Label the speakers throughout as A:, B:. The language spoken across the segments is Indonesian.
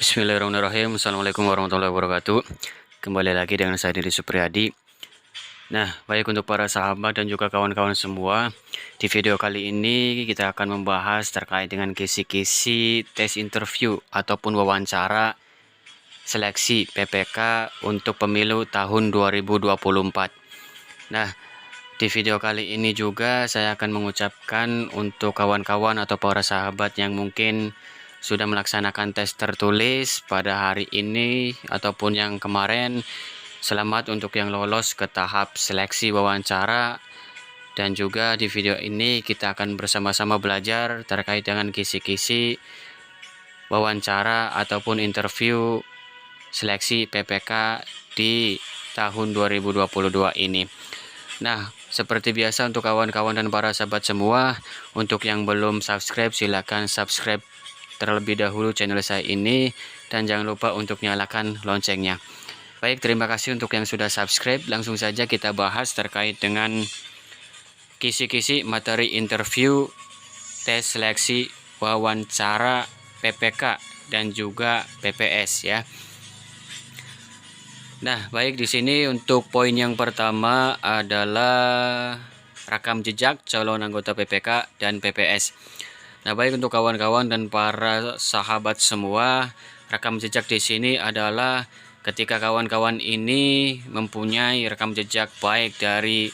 A: Bismillahirrahmanirrahim. Assalamualaikum warahmatullahi wabarakatuh. Kembali lagi dengan saya Didi Supriyadi. Nah, baik untuk para sahabat dan juga kawan-kawan semua, di video kali ini kita akan membahas terkait dengan kisi-kisi tes interview ataupun wawancara seleksi PPK untuk pemilu tahun 2024. Nah, di video kali ini juga saya akan mengucapkan untuk kawan-kawan atau para sahabat yang mungkin sudah melaksanakan tes tertulis pada hari ini ataupun yang kemarin, selamat untuk yang lolos ke tahap seleksi wawancara. Dan juga di video ini kita akan bersama-sama belajar terkait dengan kisi-kisi wawancara ataupun interview seleksi PPK di tahun 2022 ini. Nah, seperti biasa untuk kawan-kawan dan para sahabat semua, untuk yang belum subscribe silakan subscribe terlebih dahulu channel saya ini, dan jangan lupa untuk nyalakan loncengnya. Baik, terima kasih untuk yang sudah subscribe. Langsung saja kita bahas terkait dengan kisi-kisi materi interview tes seleksi wawancara PPK dan juga PPS ya. Nah, baik, di sini untuk poin yang pertama adalah rekam jejak calon anggota PPK dan PPS. Nah, baik untuk kawan-kawan dan para sahabat semua, rekam jejak di sini adalah ketika kawan-kawan ini mempunyai rekam jejak baik dari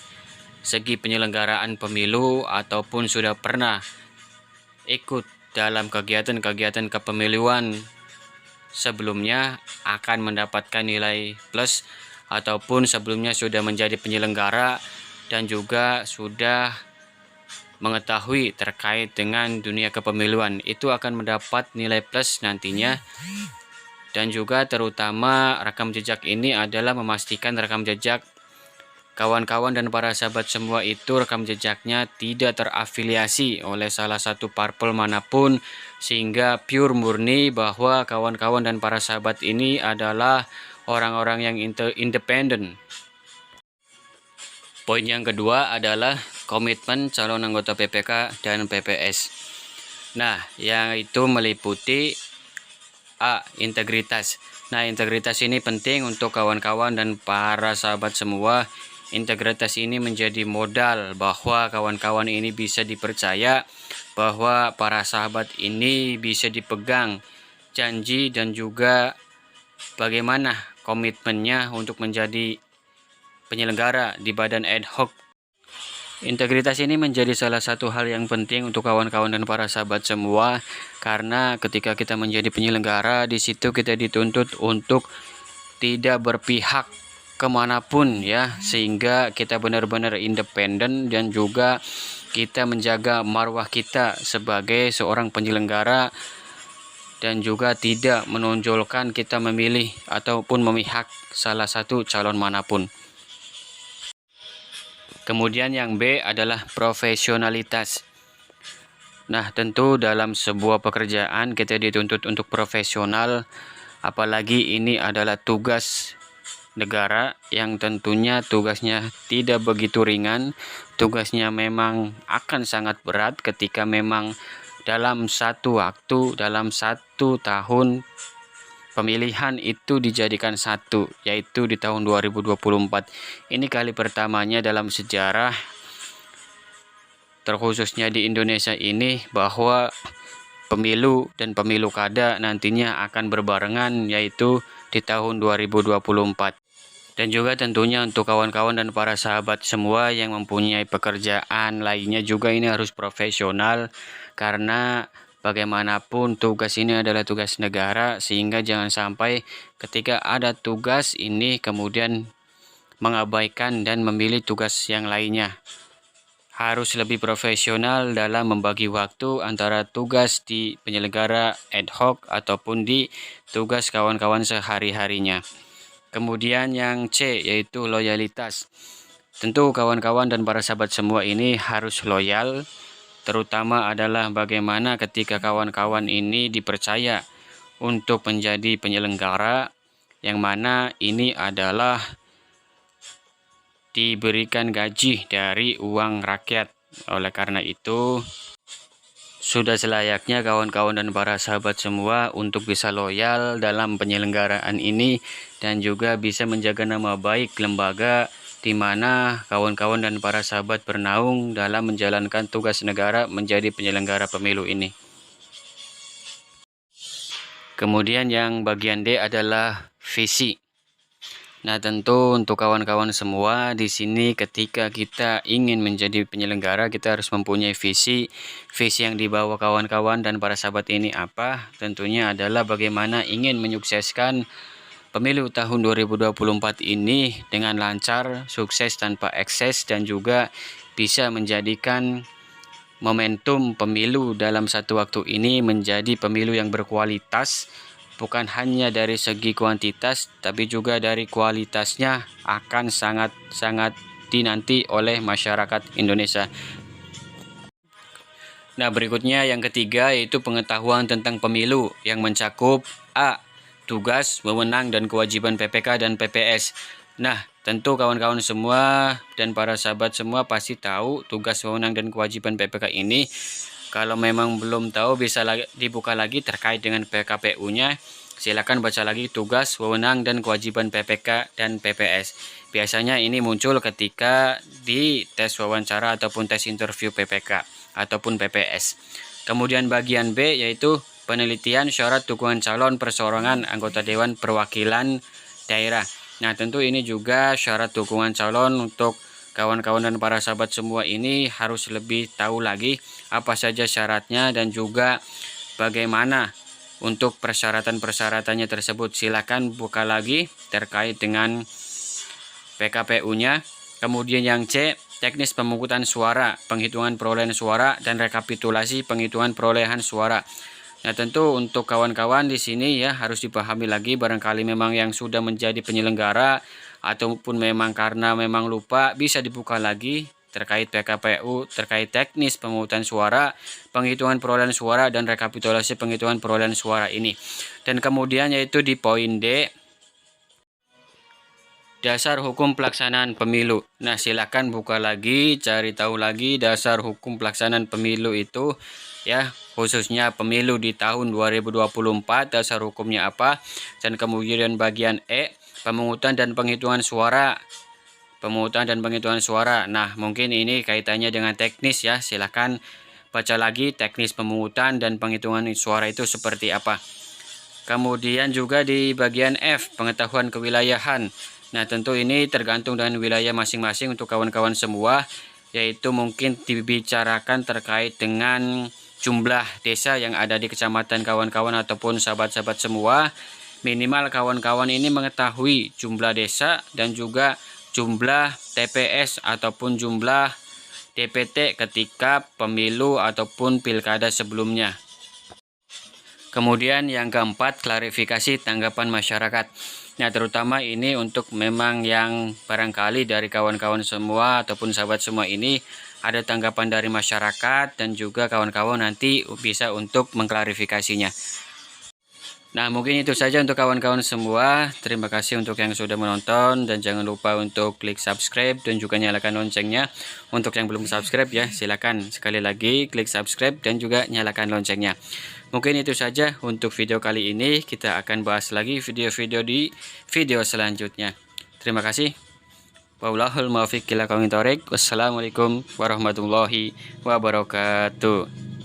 A: segi penyelenggaraan pemilu ataupun sudah pernah ikut dalam kegiatan-kegiatan kepemiluan sebelumnya akan mendapatkan nilai plus, ataupun sebelumnya sudah menjadi penyelenggara dan juga sudah mengetahui terkait dengan dunia kepemiluan, itu akan mendapat nilai plus nantinya. Dan juga terutama rekam jejak ini adalah memastikan rekam jejak kawan-kawan dan para sahabat semua itu rekam jejaknya tidak terafiliasi oleh salah satu parpol manapun, sehingga pure murni bahwa kawan-kawan dan para sahabat ini adalah orang-orang yang independen. Poin yang kedua adalah komitmen calon anggota PPK dan PPS. Nah, yang itu meliputi A. Integritas. Nah, integritas ini penting untuk kawan-kawan dan para sahabat semua. Integritas ini menjadi modal bahwa kawan-kawan ini bisa dipercaya, bahwa para sahabat ini bisa dipegang janji dan juga bagaimana komitmennya untuk menjadi penyelenggara di badan ad hoc. Integritas ini menjadi salah satu hal yang penting untuk kawan-kawan dan para sahabat semua, karena ketika kita menjadi penyelenggara, di situ kita dituntut untuk tidak berpihak kemanapun ya, sehingga kita benar-benar independen dan juga kita menjaga marwah kita sebagai seorang penyelenggara, dan juga tidak menonjolkan kita memilih ataupun memihak salah satu calon manapun. Kemudian yang B adalah profesionalitas. Nah, tentu dalam sebuah pekerjaan kita dituntut untuk profesional, apalagi ini adalah tugas negara yang tentunya tugasnya tidak begitu ringan. Tugasnya memang akan sangat berat ketika memang dalam satu waktu, dalam satu tahun pemilihan itu dijadikan satu, yaitu di tahun 2024. Ini kali pertamanya dalam sejarah, terkhususnya di Indonesia ini, bahwa pemilu dan pemilu kada nantinya akan berbarengan, yaitu di tahun 2024. Dan juga tentunya untuk kawan-kawan dan para sahabat semua yang mempunyai pekerjaan lainnya juga ini harus profesional, karena bagaimanapun tugas ini adalah tugas negara, sehingga jangan sampai ketika ada tugas ini kemudian mengabaikan dan memilih tugas yang lainnya. Harus lebih profesional dalam membagi waktu antara tugas di penyelenggara ad hoc ataupun di tugas kawan-kawan sehari-harinya. Kemudian yang C yaitu loyalitas. Tentu kawan-kawan dan para sahabat semua ini harus loyal, terutama adalah bagaimana ketika kawan-kawan ini dipercaya untuk menjadi penyelenggara, yang mana ini adalah diberikan gaji dari uang rakyat. Oleh karena itu, Sudah selayaknya kawan-kawan dan para sahabat semua untuk bisa loyal dalam penyelenggaraan ini dan juga bisa menjaga nama baik lembaga di mana kawan-kawan dan para sahabat bernaung dalam menjalankan tugas negara menjadi penyelenggara pemilu ini. Kemudian yang bagian D adalah visi. Nah, tentu untuk kawan-kawan semua di sini ketika kita ingin menjadi penyelenggara, kita harus mempunyai visi. Visi yang dibawa kawan-kawan dan para sahabat ini apa? Tentunya adalah bagaimana ingin menyukseskan pemilu tahun 2024 ini dengan lancar, sukses tanpa ekses, dan juga bisa menjadikan momentum pemilu dalam satu waktu ini menjadi pemilu yang berkualitas, bukan hanya dari segi kuantitas tapi juga dari kualitasnya akan sangat-sangat dinanti oleh masyarakat Indonesia. Nah, berikutnya yang ketiga yaitu pengetahuan tentang pemilu yang mencakup A. Tugas, wewenang, dan kewajiban PPK dan PPS. Nah, tentu kawan-kawan semua dan para sahabat semua pasti tahu tugas, wewenang, dan kewajiban PPK ini. Kalau memang belum tahu bisa dibuka lagi terkait dengan PKPU-nya. Silakan baca lagi tugas, wewenang, dan kewajiban PPK dan PPS. Biasanya ini muncul ketika di tes wawancara ataupun tes interview PPK ataupun PPS. Kemudian bagian B yaitu penelitian syarat dukungan calon perseorangan anggota Dewan Perwakilan Daerah. Nah, tentu ini juga syarat dukungan calon untuk kawan-kawan dan para sahabat semua ini harus lebih tahu lagi apa saja syaratnya dan juga bagaimana untuk persyaratan-persyaratannya tersebut. Silakan buka lagi terkait dengan PKPU-nya. Kemudian yang C, teknis pemungutan suara, penghitungan perolehan suara, dan rekapitulasi penghitungan perolehan suara. Nah, tentu untuk kawan-kawan di sini ya harus dipahami lagi, barangkali memang yang sudah menjadi penyelenggara ataupun memang karena memang lupa, bisa dibuka lagi terkait PKPU, terkait teknis pemungutan suara, penghitungan perolehan suara, dan rekapitulasi penghitungan perolehan suara ini. Dan kemudian yaitu di poin D, dasar hukum pelaksanaan pemilu. Nah, silakan buka lagi, cari tahu lagi dasar hukum pelaksanaan pemilu itu ya, khususnya pemilu di tahun 2024 dasar hukumnya apa. Dan kemudian bagian E, pemungutan dan penghitungan suara. Pemungutan dan penghitungan suara. Nah, mungkin ini kaitannya dengan teknis ya. Silakan baca lagi teknis pemungutan dan penghitungan suara itu seperti apa. Kemudian juga di bagian F, pengetahuan kewilayahan. Nah, tentu ini tergantung dengan wilayah masing-masing untuk kawan-kawan semua, yaitu mungkin dibicarakan terkait dengan jumlah desa yang ada di kecamatan kawan-kawan ataupun sahabat-sahabat semua. Minimal kawan-kawan ini mengetahui jumlah desa dan juga jumlah TPS ataupun jumlah DPT ketika pemilu ataupun pilkada sebelumnya. Kemudian yang keempat, klarifikasi tanggapan masyarakat. Nah, terutama ini untuk memang yang barangkali dari kawan-kawan semua ataupun sahabat semua ini ada tanggapan dari masyarakat dan juga kawan-kawan nanti bisa untuk mengklarifikasinya. Nah, mungkin itu saja untuk kawan-kawan semua. Terima kasih untuk yang sudah menonton dan jangan lupa untuk klik subscribe dan juga nyalakan loncengnya. Untuk yang belum subscribe ya, silakan sekali lagi klik subscribe dan juga nyalakan loncengnya. Mungkin itu saja untuk video kali ini. Kita akan bahas lagi video-video di video selanjutnya. Terima kasih. Wallahul muwaffiq ila aqwamit thoriq. Wassalamualaikum warahmatullahi wabarakatuh.